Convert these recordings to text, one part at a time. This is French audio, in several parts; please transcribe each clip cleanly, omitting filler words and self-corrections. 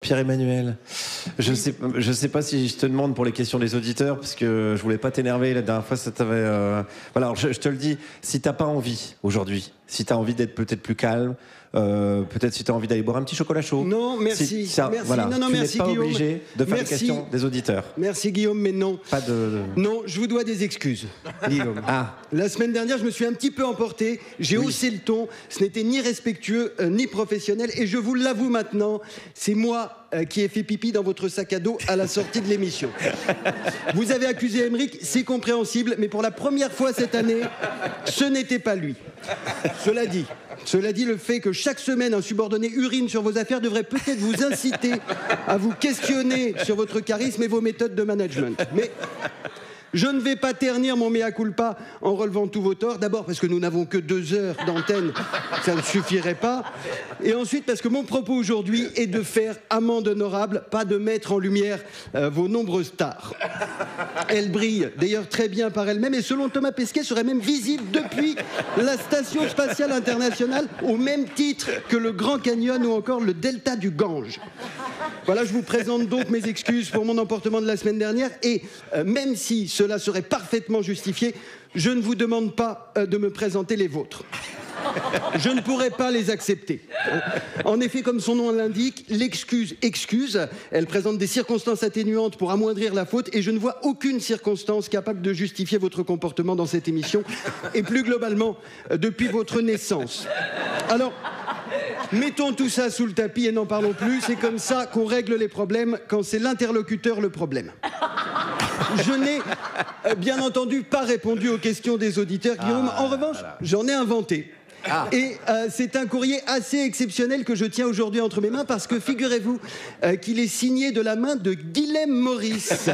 Pierre-Emmanuel, je sais pas si je te demande pour les questions des auditeurs, parce que je voulais pas t'énerver la dernière fois, ça t'avait... Voilà, alors je te le dis, si t'as pas envie aujourd'hui, si t'as envie d'être peut-être plus calme, peut-être si t'as envie d'aller boire un petit chocolat chaud. Non, merci. Si, ça, merci. Voilà, non, tu merci n'es pas Guillaume. obligé de faire les Merci. questions des auditeurs. Merci Guillaume, mais non. Pas de... Non, je vous dois des excuses, Guillaume. Ah, La semaine dernière, je me suis un petit peu emporté, j'ai haussé le ton, ce n'était ni respectueux ni professionnel, et je vous l'avoue maintenant, c'est moi qui ai fait pipi dans votre sac à dos à la sortie de l'émission. Vous avez accusé Aymeric, c'est compréhensible, mais pour la première fois cette année, ce n'était pas lui. Cela dit, le fait que chaque semaine un subordonné urine sur vos affaires devrait peut-être vous inciter à vous questionner sur votre charisme et vos méthodes de management. Mais je ne vais pas ternir mon mea culpa en relevant tous vos torts. D'abord parce que nous n'avons que 2 heures d'antenne, ça ne suffirait pas. Et ensuite parce que mon propos aujourd'hui est de faire amende honorable, pas de mettre en lumière vos nombreuses stars. Elles brillent d'ailleurs très bien par elles-mêmes et selon Thomas Pesquet seraient même visibles depuis la Station Spatiale Internationale au même titre que le Grand Canyon ou encore le Delta du Gange. Voilà, je vous présente donc mes excuses pour mon emportement de la semaine dernière et même si cela serait parfaitement justifié, je ne vous demande pas de me présenter les vôtres. Je ne pourrais pas les accepter. En effet, comme son nom l'indique, l'excuse excuse. Elle présente des circonstances atténuantes pour amoindrir la faute et je ne vois aucune circonstance capable de justifier votre comportement dans cette émission et plus globalement depuis votre naissance. Alors, mettons tout ça sous le tapis et n'en parlons plus. C'est comme ça qu'on règle les problèmes quand c'est l'interlocuteur le problème. Je n'ai bien entendu pas répondu aux questions des auditeurs, Guillaume. En revanche, j'en ai inventé. Et c'est un courrier assez exceptionnel que je tiens aujourd'hui entre mes mains parce que figurez-vous qu'il est signé de la main de Guilhem Maurice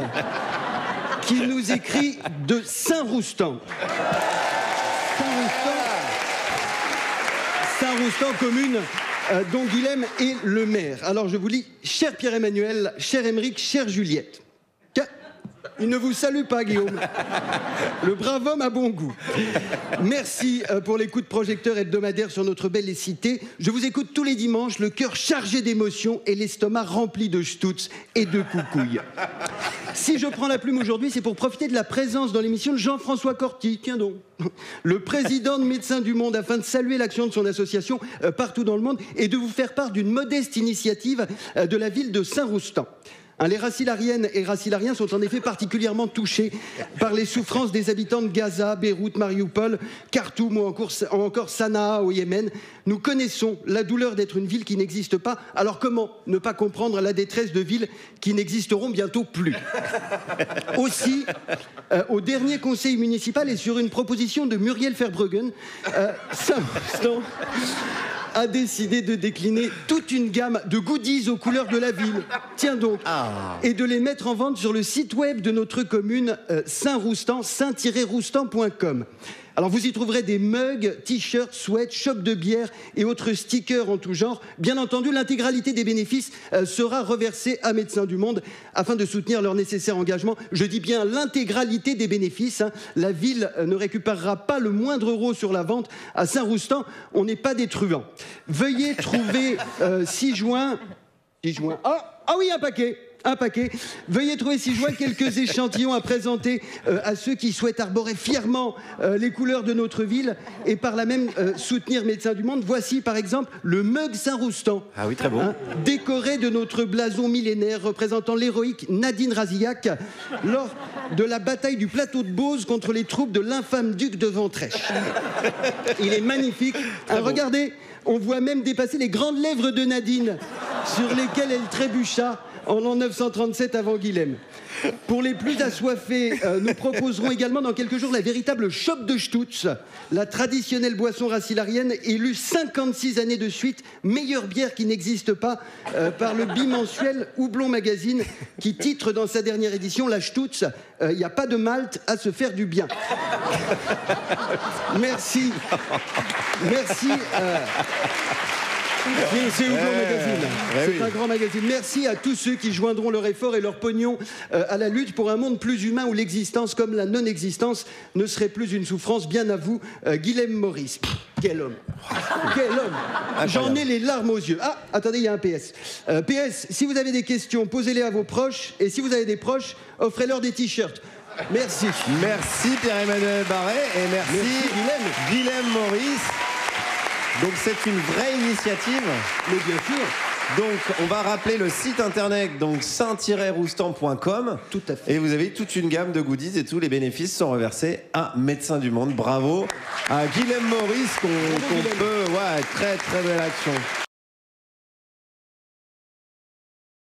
qui nous écrit de Saint-Roustan. Saint-Roustan, commune dont Guilhem est le maire. Alors je vous lis, cher Pierre-Emmanuel, cher Aymeric, chère Juliette. Il ne vous salue pas, Guillaume. Le brave homme a bon goût. Merci pour les coups de projecteur hebdomadaires sur notre belle cité. Je vous écoute tous les dimanches, le cœur chargé d'émotions et l'estomac rempli de stouts et de coucouilles. Si je prends la plume aujourd'hui, c'est pour profiter de la présence dans l'émission de Jean-François Corti, tiens donc, le président de Médecins du Monde, afin de saluer l'action de son association partout dans le monde et de vous faire part d'une modeste initiative de la ville de Saint-Roustan. Les racilariennes et racilariens sont en effet particulièrement touchés par les souffrances des habitants de Gaza, Beyrouth, Mariupol, Khartoum ou encore Sanaa au Yémen. Nous connaissons la douleur d'être une ville qui n'existe pas, alors comment ne pas comprendre la détresse de villes qui n'existeront bientôt plus? Aussi, au dernier conseil municipal et sur une proposition de Muriel Verbruggen, Saint-Roustan a décidé de décliner toute une gamme de goodies aux couleurs de la ville. Tiens donc. Et de les mettre en vente sur le site web de notre commune Saint-Roustan, saint-roustan.com. Alors vous y trouverez des mugs, t-shirts, sweats, chopes de bière et autres stickers en tout genre. Bien entendu, l'intégralité des bénéfices sera reversée à Médecins du Monde afin de soutenir leur nécessaire engagement. Je dis bien l'intégralité des bénéfices. La ville ne récupérera pas le moindre euro sur la vente. À Saint-Roustan, on n'est pas des truands. Veuillez trouver 6 juin... 6 juin... Ah oui, un paquet. Veuillez trouver 6 juin quelques échantillons à présenter à ceux qui souhaitent arborer fièrement les couleurs de notre ville et par là même soutenir Médecins du Monde. Voici par exemple le mug Saint-Roustan. Ah oui, très beau. Décoré de notre blason millénaire représentant l'héroïque Nadine Razillac lors de la bataille du plateau de Beauce contre les troupes de l'infâme duc de Ventrèche. Il est magnifique. Regardez, on voit même dépasser les grandes lèvres de Nadine sur lesquelles elle trébucha en l'an 937 avant Guilhem. Pour les plus assoiffés, nous proposerons également dans quelques jours la véritable chope de Stutz, la traditionnelle boisson racilarienne élue 56 années de suite meilleure bière qui n'existe pas par le bimensuel Houblon Magazine qui titre dans sa dernière édition la Stutz, il n'y a pas de Malte à se faire du bien. Merci. C'est Hugo Magazine. C'est oui. un grand magazine. Merci à tous ceux qui joindront leur effort et leur pognon à la lutte pour un monde plus humain où l'existence comme la non-existence ne serait plus une souffrance. Bien à vous, Guilhem Maurice. Quel homme. Quel homme. J'en ai les larmes aux yeux. Ah, attendez, il y a un PS. PS, si vous avez des questions, posez-les à vos proches. Et si vous avez des proches, offrez-leur des t-shirts. Merci. Merci Pierre-Emmanuel Barré et merci Guilhem Maurice. Donc c'est une vraie initiative. Mais bien sûr. Donc on va rappeler le site internet, donc saint-roustan.com. Tout à fait. Et vous avez toute une gamme de goodies et tous les bénéfices sont reversés à Médecins du Monde. Bravo à Guilhem Maurice qu'on peut... Ouais, très très belle action.